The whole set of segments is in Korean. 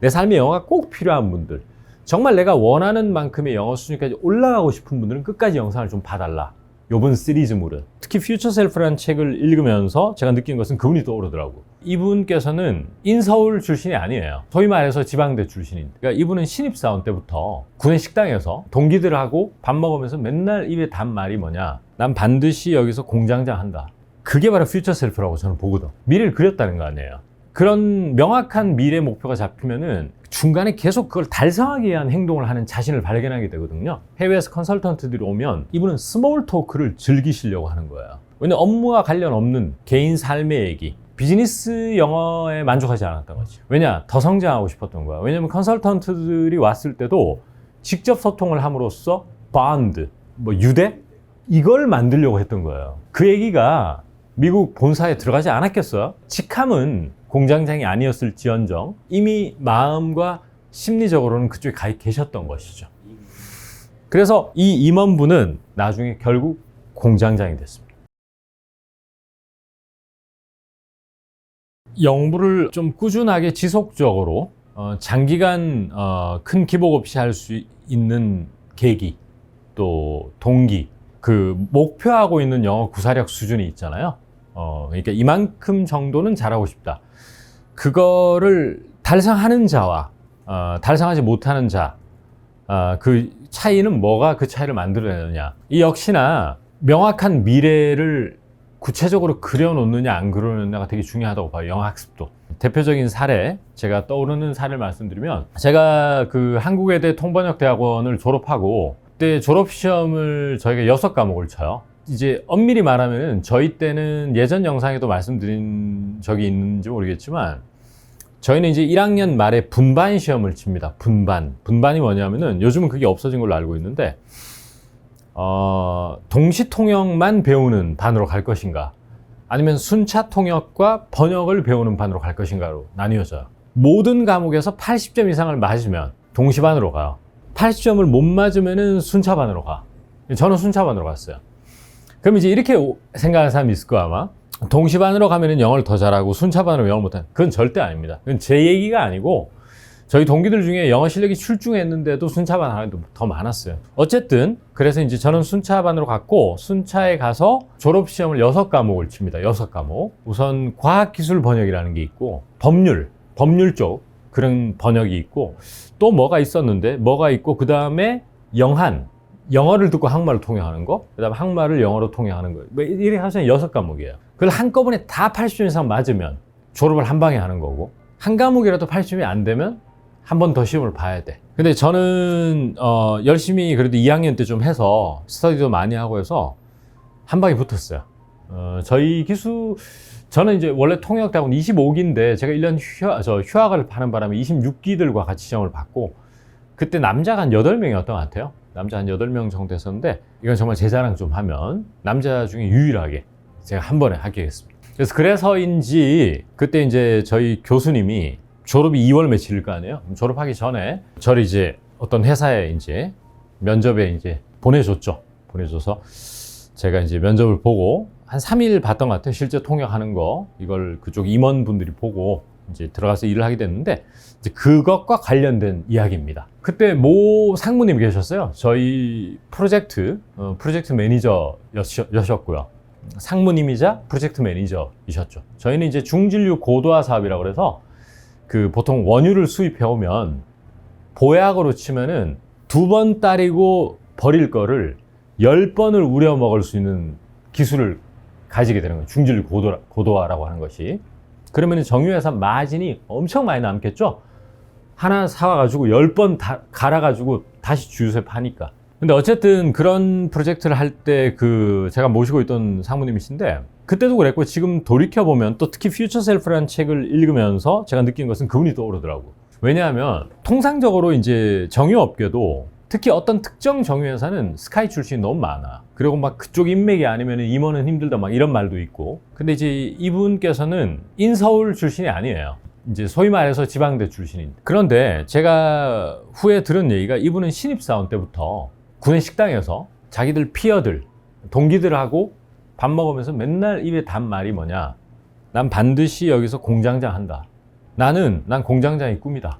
내 삶에 영어가 꼭 필요한 분들, 정말 내가 원하는 만큼의 영어 수준까지 올라가고 싶은 분들은 끝까지 영상을 좀 봐달라. 요번 시리즈물은. 특히 퓨처 셀프라는 책을 읽으면서 제가 느낀 것은 그분이 떠오르더라고. 이분께서는 인서울 출신이 아니에요. 소위 말해서 지방대 출신인. 그러니까 이분은 신입사원 때부터 구내 식당에서 동기들하고 밥 먹으면서 맨날 입에 단 말이 뭐냐. 난 반드시 여기서 공장장 한다. 그게 바로 퓨처 셀프라고 저는 보거든. 미래를 그렸다는 거 아니에요. 그런 명확한 미래 목표가 잡히면은 중간에 계속 그걸 달성하기 위한 행동을 하는 자신을 발견하게 되거든요. 해외에서 컨설턴트들이 오면 이분은 스몰 토크를 즐기시려고 하는 거예요. 왜냐면 업무와 관련 없는 개인 삶의 얘기, 비즈니스 영어에 만족하지 않았던 거지. 왜냐? 더 성장하고 싶었던 거야. 왜냐면 컨설턴트들이 왔을 때도 직접 소통을 함으로써 본드, 유대? 이걸 만들려고 했던 거예요. 그 얘기가 미국 본사에 들어가지 않았겠어요? 직함은 공장장이 아니었을지언정 이미 마음과 심리적으로는 그쪽에 가 계셨던 것이죠. 그래서 이 임원분은 나중에 결국 공장장이 됐습니다. 영부를 좀 꾸준하게 지속적으로 장기간 큰 기복 없이 할 수 있는 계기, 또 동기, 그 목표하고 있는 영어 구사력 수준이 있잖아요. 그러니까 이만큼 정도는 잘하고 싶다. 그거를 달성하는 자와 달성하지 못하는 자, 그 차이는 뭐가 그 차이를 만들어내느냐. 이 역시나 명확한 미래를 구체적으로 그려놓느냐 안 그려놓느냐가 되게 중요하다고 봐요. 영어 학습도. 대표적인 사례, 제가 떠오르는 사례를 말씀드리면, 제가 그 한국외대 통번역대학원을 졸업하고 그때 졸업시험을 저희가 6과목을 쳐요. 이제 엄밀히 말하면 저희 때는 예전 영상에도 말씀드린 적이 있는지 모르겠지만, 저희는 이제 1학년 말에 분반 시험을 칩니다. 분반이 뭐냐면은 요즘은 그게 없어진 걸로 알고 있는데, 동시 통역만 배우는 반으로 갈 것인가, 아니면 순차 통역과 번역을 배우는 반으로 갈 것인가로 나뉘어져요. 모든 과목에서 80점 이상을 맞으면 동시반으로 가요. 80점을 못 맞으면은 순차반으로 가. 저는 순차반으로 갔어요. 그럼 이제 이렇게 생각하는 사람이 있을 거야, 아마. 동시반으로 가면은 영어를 더 잘하고 순차반으로 영어를 못하는. 그건 절대 아닙니다. 그건 제 얘기가 아니고, 저희 동기들 중에 영어 실력이 출중했는데도 순차반 하는 게 더 많았어요. 어쨌든, 그래서 이제 저는 순차반으로 갔고, 순차에 가서 졸업시험을 6과목을 칩니다. 6과목. 우선 과학기술 번역이라는 게 있고, 법률 쪽 그런 번역이 있고, 또 뭐가 있고, 그 다음에 영어를 듣고 한국말로 통역하는 거, 그 다음에 한국말을 영어로 통역하는 거. 이렇게 하시면 6과목이에요. 그걸 한꺼번에 다 80점 이상 맞으면 졸업을 한 방에 하는 거고, 한 과목이라도 80점이 안 되면 한 번 더 시험을 봐야 돼. 근데 저는 열심히 그래도 2학년 때 좀 해서 스터디도 많이 하고 해서 한 방에 붙었어요. 저희 저는 이제 원래 통역대학원 25기인데 제가 1년 휴학을 하는 바람에 26기들과 같이 시험을 봤고, 그때 남자가 한 8명이었던 것 같아요. 남자 한 8명 정도 했었는데, 이건 정말 제 자랑 좀 하면 남자 중에 유일하게 제가 한 번에 합격했습니다. 그래서인지 그때 이제 저희 교수님이 졸업이 2월 며칠일 거 아니에요. 졸업하기 전에 저를 이제 어떤 회사에 이제 면접에 이제 보내줘서 제가 이제 면접을 보고 한 3일 봤던 것 같아요. 실제 통역하는 거, 이걸 그쪽 임원분들이 보고 이제 들어가서 일을 하게 됐는데, 이제 그것과 관련된 이야기입니다. 그때 모 상무님이 계셨어요. 저희 프로젝트 매니저였고요. 상무님이자 프로젝트 매니저이셨죠. 저희는 이제 중진류 고도화 사업이라고 그래서 그 보통 원유를 수입해 오면 보약으로 치면은 2번 따리고 버릴 거를 10번을 우려 먹을 수 있는 기술을 가지게 되는 거예요. 중진류 고도화라고 하는 것이. 그러면 정유회사 마진이 엄청 많이 남겠죠? 하나 사와가지고 10번 갈아가지고 다시 주유소에 파니까. 근데 어쨌든 그런 프로젝트를 할 때 제가 모시고 있던 상무님이신데, 그때도 그랬고 지금 돌이켜보면 또 특히 퓨처 셀프라는 책을 읽으면서 제가 느낀 것은 그분이 떠오르더라고요. 왜냐하면 통상적으로 이제 정유업계도 특히 어떤 특정 정유회사는 스카이 출신이 너무 많아. 그리고 막 그쪽 인맥이 아니면 임원은 힘들다 막 이런 말도 있고. 근데 이제 이분께서는 인서울 출신이 아니에요. 이제 소위 말해서 지방대 출신인. 그런데 제가 후에 들은 얘기가, 이분은 신입사원 때부터 구내 식당에서 자기들 피어들, 동기들하고 밥 먹으면서 맨날 입에 단 말이 뭐냐. 난 반드시 여기서 공장장 한다. 난 공장장이 꿈이다.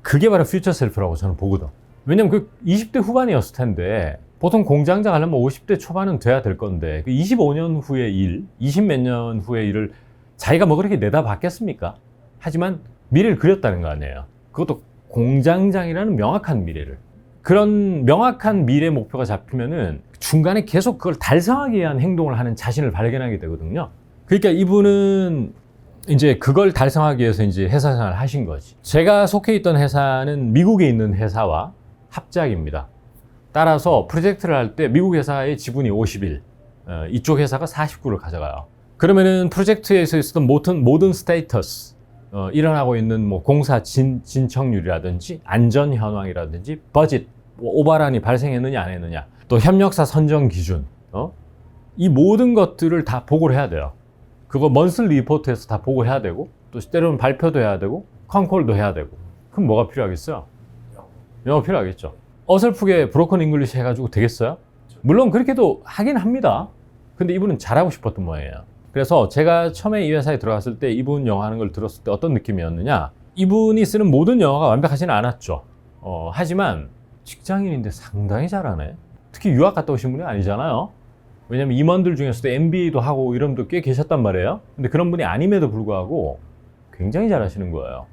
그게 바로 퓨처 셀프라고 저는 보거든. 왜냐면 그 20대 후반이었을 텐데 보통 공장장 하려면 50대 초반은 돼야 될 건데 그 25년 후의 일, 20 몇 년 후의 일을 자기가 뭐 그렇게 내다봤겠습니까? 하지만 미래를 그렸다는 거 아니에요. 그것도 공장장이라는 명확한 미래를. 그런 명확한 미래 목표가 잡히면은 중간에 계속 그걸 달성하기 위한 행동을 하는 자신을 발견하게 되거든요. 그러니까 이분은 이제 그걸 달성하기 위해서 이제 회사 생활을 하신 거지. 제가 속해 있던 회사는 미국에 있는 회사와 합작입니다. 따라서 프로젝트를 할 때 미국 회사의 지분이 51, 이쪽 회사가 49를 가져가요. 그러면은 프로젝트에서 있었던 모든 스테이터스, 일어나고 있는 뭐 공사 진척률이라든지 안전 현황이라든지 버짓, 오바란이 발생했느냐 안 했느냐, 또 협력사 선정 기준, 이 모든 것들을 다 보고를 해야 돼요. 그거 먼슬리 리포트에서 다 보고해야 되고, 또 때로는 발표도 해야 되고, 컨콜도 해야 되고. 그럼 뭐가 필요하겠어요? 영어 필요하겠죠. 어설프게 브로큰 잉글리시 해가지고 되겠어요? 물론 그렇게도 하긴 합니다. 근데 이분은 잘하고 싶었던 모양이에요. 그래서 제가 처음에 이 회사에 들어갔을 때 이분 영어 하는 걸 들었을 때 어떤 느낌이었느냐, 이분이 쓰는 모든 영어가 완벽하지는 않았죠. 하지만 직장인인데 상당히 잘하네. 특히 유학 갔다 오신 분이 아니잖아요. 왜냐면 임원들 중에서도 MBA도 하고 이런 분도 꽤 계셨단 말이에요. 근데 그런 분이 아님에도 불구하고 굉장히 잘하시는 거예요.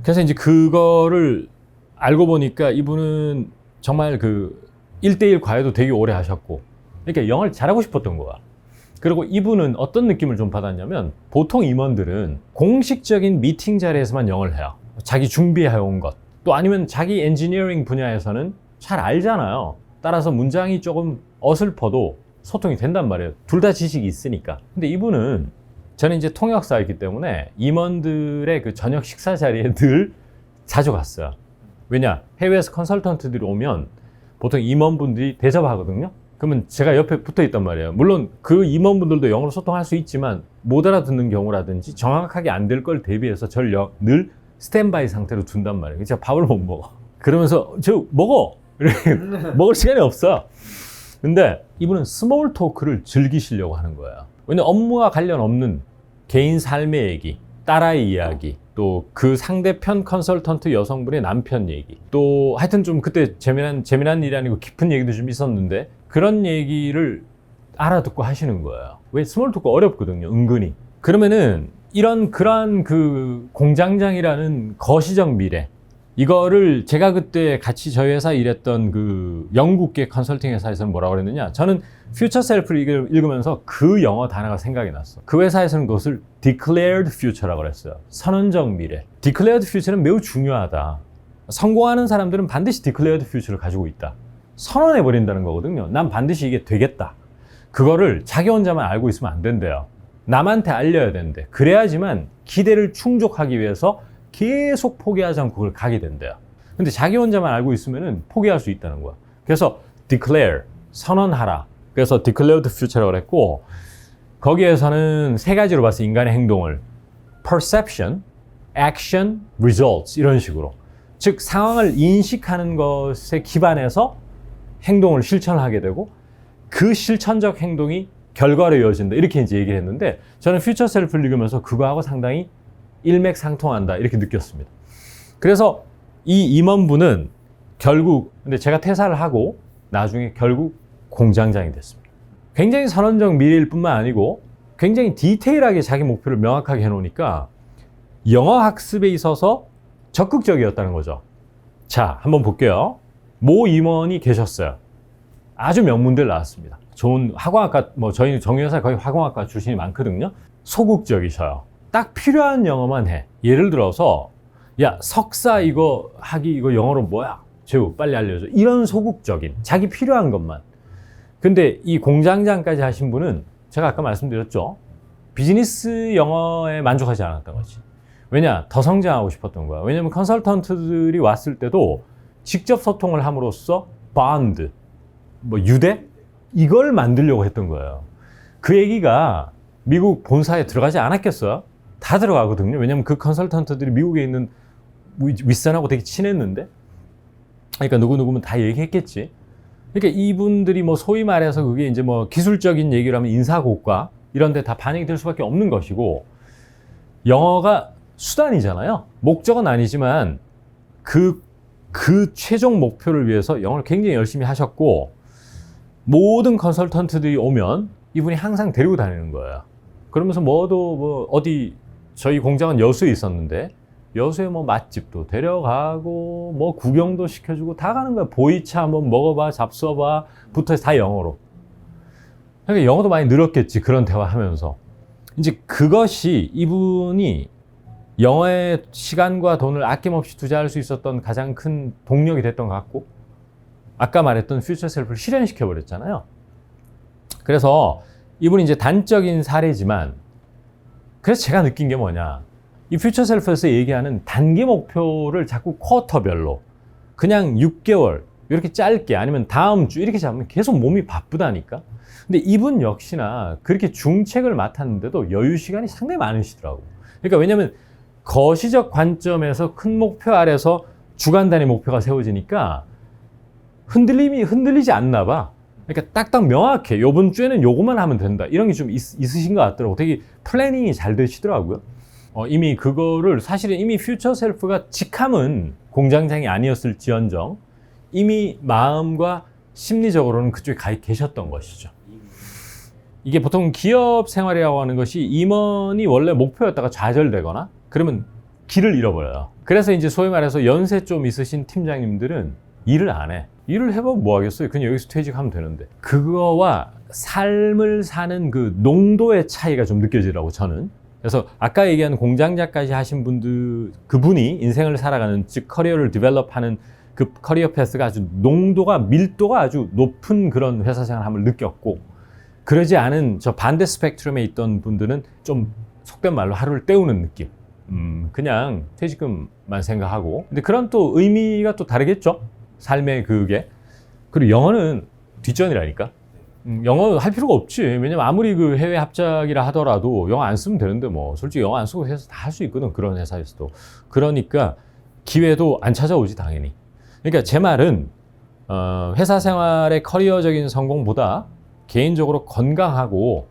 그래서 이제 그거를 알고 보니까 이분은 정말 그 1대1 과외도 되게 오래 하셨고, 그러니까 영어를 잘하고 싶었던 거야. 그리고 이분은 어떤 느낌을 좀 받았냐면, 보통 임원들은 공식적인 미팅 자리에서만 영어를 해요. 자기 준비해온 것, 또 아니면 자기 엔지니어링 분야에서는 잘 알잖아요. 따라서 문장이 조금 어설퍼도 소통이 된단 말이에요. 둘 다 지식이 있으니까. 근데 이분은, 저는 이제 통역사이기 때문에 임원들의 그 저녁 식사 자리에 늘 자주 갔어요. 왜냐? 해외에서 컨설턴트들이 오면 보통 임원분들이 대접하거든요. 그러면 제가 옆에 붙어 있단 말이에요. 물론 그 임원분들도 영어로 소통할 수 있지만 못 알아듣는 경우라든지 정확하게 안 될 걸 대비해서 저를 늘 스탠바이 상태로 둔단 말이에요. 제가 밥을 못 먹어. 그러면서 저 먹어! 이렇게 먹을 시간이 없어. 근데 이분은 스몰 토크를 즐기시려고 하는 거예요. 왜냐면 업무와 관련 없는 개인 삶의 얘기, 딸아이 이야기, 또 그 상대편 컨설턴트 여성분의 남편 얘기, 또 하여튼 좀 그때 재미난 일이 아니고 깊은 얘기도 좀 있었는데 그런 얘기를 알아듣고 하시는 거예요. 왜? 스몰 토크 어렵거든요, 은근히. 그러면은 그러한 그 공장장이라는 거시적 미래, 이거를 제가 그때 같이 저희 회사 일했던 그 영국계 컨설팅 회사에서는 뭐라고 그랬느냐, 저는 퓨처 셀프를 읽으면서 그 영어 단어가 생각이 났어. 그 회사에서는 그것을 declared future라고 그랬어요. 선언적 미래. declared future는 매우 중요하다. 성공하는 사람들은 반드시 declared future를 가지고 있다. 선언해버린다는 거거든요. 난 반드시 이게 되겠다. 그거를 자기 혼자만 알고 있으면 안 된대요. 남한테 알려야 되는데, 그래야지만 기대를 충족하기 위해서 계속 포기하지 않고 그걸 가게 된대요. 근데 자기 혼자만 알고 있으면 포기할 수 있다는 거야. 그래서 declare, 선언하라. 그래서 declared future라고 그랬고, 거기에서는 세 가지로 봤어요. 인간의 행동을. perception, action, results, 이런 식으로. 즉 상황을 인식하는 것에 기반해서 행동을 실천하게 되고, 그 실천적 행동이 결과로 이어진다, 이렇게 이제 얘기를 했는데, 저는 퓨처 셀프를 읽으면서 그거하고 상당히 일맥상통한다, 이렇게 느꼈습니다. 그래서 이 임원분은 결국, 근데 제가 퇴사를 하고 나중에 결국 공장장이 됐습니다. 굉장히 선언적 미래일 뿐만 아니고 굉장히 디테일하게 자기 목표를 명확하게 해놓으니까 영어 학습에 있어서 적극적이었다는 거죠. 자, 한번 볼게요. 모 임원이 계셨어요. 아주 명문대를 나왔습니다. 좋은 학원학과, 뭐 저희 정유회사 거의 학원학과 출신이 많거든요. 소극적이셔요. 딱 필요한 영어만 해. 예를 들어서, 야, 석사 이거 하기, 이거 영어로 뭐야? 재우, 빨리 알려줘. 이런 소극적인, 자기 필요한 것만. 근데 이 공장장까지 하신 분은 제가 아까 말씀드렸죠. 비즈니스 영어에 만족하지 않았던 거지. 왜냐? 더 성장하고 싶었던 거야. 왜냐면 컨설턴트들이 왔을 때도 직접 소통을 함으로써 본드, 뭐 유대? 이걸 만들려고 했던 거예요. 그 얘기가 미국 본사에 들어가지 않았겠어요? 다 들어가거든요. 왜냐면 그 컨설턴트들이 미국에 있는 윗선하고 되게 친했는데, 그러니까 누구누구면 다 얘기했겠지. 그러니까 이분들이 뭐 소위 말해서 그게 이제 뭐 기술적인 얘기를 하면 인사고과 이런 데 다 반영이 될 수밖에 없는 것이고, 영어가 수단이잖아요. 목적은 아니지만 그 최종 목표를 위해서 영어를 굉장히 열심히 하셨고, 모든 컨설턴트들이 오면 이분이 항상 데리고 다니는 거예요. 그러면서 어디 저희 공장은 여수에 있었는데 여수에 뭐 맛집도 데려가고 뭐 구경도 시켜주고 다 가는 거야. 보이차 한번 먹어봐, 잡숴봐, 부터 해서 다 영어로. 그러니까 영어도 많이 늘었겠지, 그런 대화하면서. 이제 그것이 이분이 영어에 시간과 돈을 아낌없이 투자할 수 있었던 가장 큰 동력이 됐던 것 같고, 아까 말했던 퓨처 셀프를 실현시켜 버렸잖아요. 그래서 이분이 이제 단적인 사례지만, 그래서 제가 느낀 게 뭐냐, 이 퓨처 셀프에서 얘기하는 단기 목표를 자꾸 쿼터별로 그냥 6개월 이렇게 짧게, 아니면 다음 주 이렇게 잡으면 계속 몸이 바쁘다니까. 근데 이분 역시나 그렇게 중책을 맡았는데도 여유 시간이 상당히 많으시더라고. 그러니까 왜냐면 거시적 관점에서 큰 목표 아래서 주간 단위 목표가 세워지니까 흔들리지 않나 봐. 그러니까 딱딱 명확해. 요번 주에는 요것만 하면 된다. 이런 게 좀 있으신 것 같더라고. 되게 플래닝이 잘 되시더라고요. 이미 그거를, 사실은 이미 퓨처 셀프가 직함은 공장장이 아니었을지언정 이미 마음과 심리적으로는 그쪽에 가 계셨던 것이죠. 이게 보통 기업 생활이라고 하는 것이 임원이 원래 목표였다가 좌절되거나 그러면 길을 잃어버려요. 그래서 이제 소위 말해서 연세 좀 있으신 팀장님들은 일을 안 해. 일을 해보면 뭐 하겠어요? 그냥 여기서 퇴직하면 되는데. 그거와 삶을 사는 그 농도의 차이가 좀 느껴지더라고, 저는. 그래서 아까 얘기한 공장장까지 하신 분들, 그분이 인생을 살아가는, 즉 커리어를 디벨롭하는 그 커리어 패스가 아주 농도가, 밀도가 아주 높은 그런 회사 생활함을 느꼈고, 그러지 않은 저 반대 스펙트럼에 있던 분들은 좀 속된 말로 하루를 때우는 느낌. 그냥 퇴직금만 생각하고. 근데 그런 또 의미가 또 다르겠죠? 삶의 그게. 그리고 영어는 뒷전이라니까. 영어 할 필요가 없지. 왜냐면 아무리 그 해외 합작이라 하더라도 영어 안 쓰면 되는데, 뭐 솔직히 영어 안 쓰고 해서 다 할 수 있거든, 그런 회사에서도. 그러니까 기회도 안 찾아오지, 당연히. 그러니까 제 말은 회사 생활의 커리어적인 성공보다 개인적으로 건강하고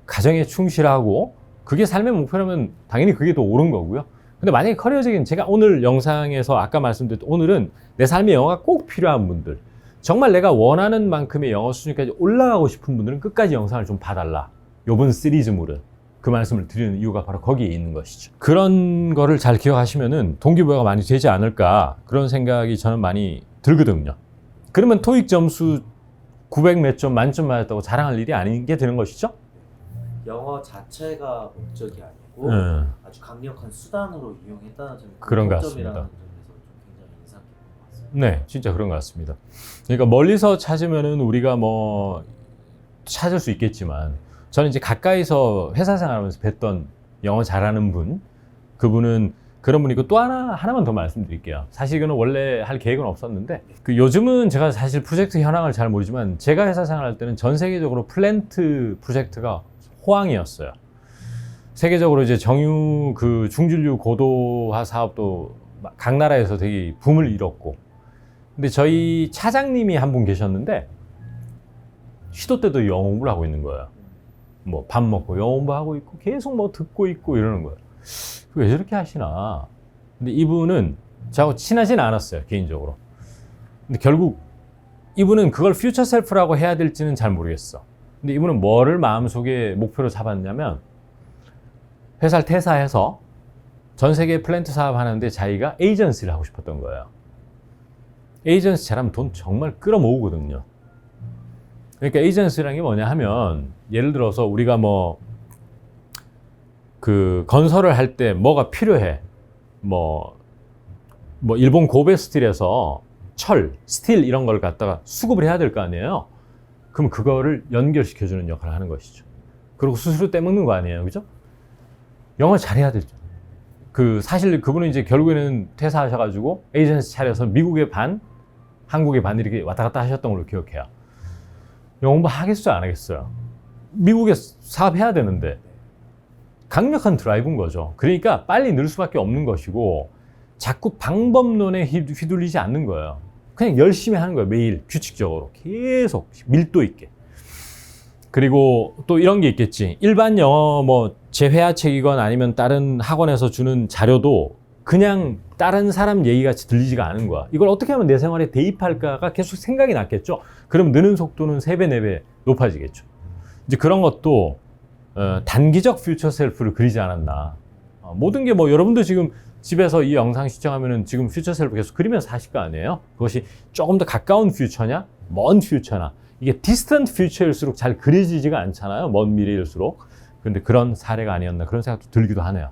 가정에 충실하고 그게 삶의 목표라면 당연히 그게 더 옳은 거고요. 근데 만약에 커리어적인, 제가 오늘 영상에서 아까 말씀드렸던, 오늘은 내 삶의 영어가 꼭 필요한 분들, 정말 내가 원하는 만큼의 영어 수준까지 올라가고 싶은 분들은 끝까지 영상을 좀 봐달라. 요번 시리즈물은. 그 말씀을 드리는 이유가 바로 거기에 있는 것이죠. 그런 거를 잘 기억하시면은 동기부여가 많이 되지 않을까, 그런 생각이 저는 많이 들거든요. 그러면 토익 점수 900 몇 점 만점 맞았다고 자랑할 일이 아닌 게 되는 것이죠. 영어 자체가 목적이 아니고 아주 강력한 수단으로 이용했다는 점이 그런 것 같습니다. 점에서 좀 굉장히 인상 깊은 것 같습니다. 네, 진짜 그런 것 같습니다. 그러니까 멀리서 찾으면은 우리가 뭐 찾을 수 있겠지만, 저는 이제 가까이서 회사 생활하면서 뵀던 영어 잘하는 분, 그분은 그런 분이고, 또 하나만 더 말씀드릴게요. 사실 이거는 원래 할 계획은 없었는데, 그 요즘은 제가 사실 프로젝트 현황을 잘 모르지만, 제가 회사 생활할 때는 전 세계적으로 플랜트 프로젝트가 호황이었어요. 세계적으로 이제 정유 그 중진류 고도화 사업도 각 나라에서 되게 붐을 이뤘고, 근데 저희 차장님이 한 분 계셨는데 시도 때도 영어 공부를 하고 있는 거예요. 뭐 밥 먹고 영어 공부하고 있고 계속 뭐 듣고 있고 이러는 거예요. 왜 저렇게 하시나. 근데 이분은 저하고 친하진 않았어요, 개인적으로. 근데 결국 이분은 그걸 퓨처 셀프라고 해야 될지는 잘 모르겠어. 근데 이분은 뭐를 마음속에 목표로 잡았냐면, 회사를 퇴사해서 전 세계 플랜트 사업 하는데 자기가 에이전시를 하고 싶었던 거예요. 에이전시 잘하면 돈 정말 끌어모으거든요. 그러니까 에이전시라는 게 뭐냐 하면, 예를 들어서 우리가 뭐 그 건설을 할 때 뭐가 필요해. 뭐 일본 고베 스틸에서 철, 스틸 이런 걸 갖다가 수급을 해야 될 거 아니에요. 그럼 그거를 연결시켜주는 역할을 하는 것이죠. 그리고 수수료 떼먹는 거 아니에요, 그죠? 영어 잘해야 되죠. 사실 그분은 이제 결국에는 퇴사하셔가지고 에이전시 차려서 미국의 반, 한국의 반 이렇게 왔다 갔다 하셨던 걸로 기억해요. 영어 공부 하겠어요, 안 하겠어요? 미국에 사업해야 되는데. 강력한 드라이브인 거죠. 그러니까 빨리 늘 수밖에 없는 것이고, 자꾸 방법론에 휘둘리지 않는 거예요. 그냥 열심히 하는 거예요. 매일 규칙적으로 계속 밀도 있게. 그리고 또 이런 게 있겠지. 일반 영어 뭐 재회화책이건 아니면 다른 학원에서 주는 자료도 그냥 다른 사람 얘기같이 들리지가 않은 거야. 이걸 어떻게 하면 내 생활에 대입할까가 계속 생각이 났겠죠. 그럼 느는 속도는 3배, 4배 높아지겠죠. 이제 그런 것도 단기적 퓨처 셀프를 그리지 않았나. 모든 게 뭐 여러분도 지금 집에서 이 영상 시청하면은 지금 퓨처 셀프 계속 그리면서 하실 거 아니에요? 그것이 조금 더 가까운 퓨처냐, 먼 퓨처나, 이게 디스턴트 퓨처일수록 잘 그려지지가 않잖아요. 먼 미래일수록. 근데 그런 사례가 아니었나 그런 생각도 들기도 하네요.